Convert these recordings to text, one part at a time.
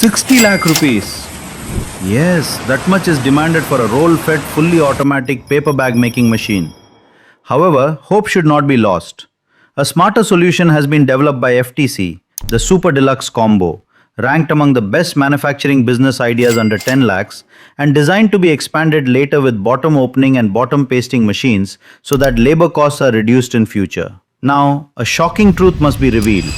60 lakh rupees. Yes, that much is demanded for a roll-fed, fully automatic paper bag making machine. However, hope should not be lost. A smarter solution has been developed by FTC, the Super Deluxe combo, ranked among the best manufacturing business ideas under 10 lakhs and designed to be expanded later with bottom opening and bottom pasting machines so that labor costs are reduced in future. Now, a shocking truth must be revealed.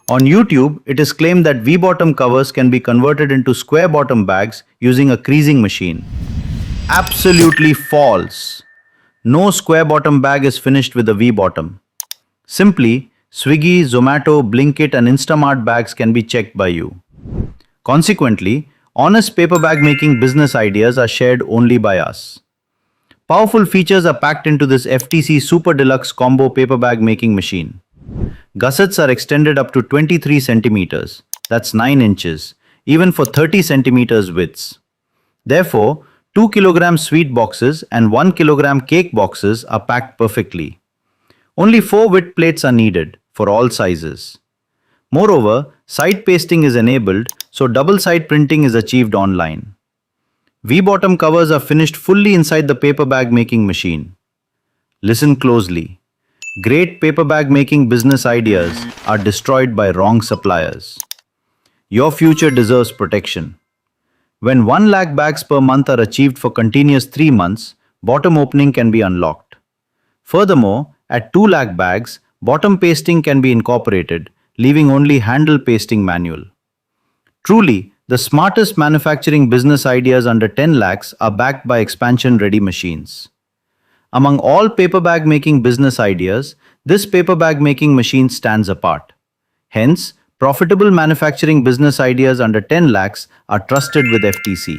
On YouTube, it is claimed that V-bottom covers can be converted into square bottom bags using a creasing machine. Absolutely false. No square bottom bag is finished with a V-bottom. Simply, Swiggy, Zomato, Blinkit and Instamart bags can be checked by you. Consequently, honest paper bag making business ideas are shared only by us. Powerful features are packed into this FTC Super Deluxe combo paper bag making machine. Gussets are extended up to 23 centimeters, that's 9 inches, even for 30 centimeters widths. Therefore, 2 kilogram sweet boxes and 1 kilogram cake boxes are packed perfectly. Only 4 width plates are needed for all sizes. Moreover, side pasting is enabled, so double side printing is achieved online. V-bottom covers are finished fully inside the paper bag making machine. Listen closely. Great paper bag making business ideas are destroyed by wrong suppliers. Your future deserves protection. When 1 lakh bags per month are achieved for continuous 3 months, bottom opening can be unlocked. Furthermore, at 2 lakh bags, bottom pasting can be incorporated, leaving only handle pasting manual. Truly, the smartest manufacturing business ideas under 10 lakhs are backed by expansion-ready machines. Among all paper bag making business ideas, this paper bag making machine stands apart. Hence, profitable manufacturing business ideas under 10 lakhs are trusted with FTC.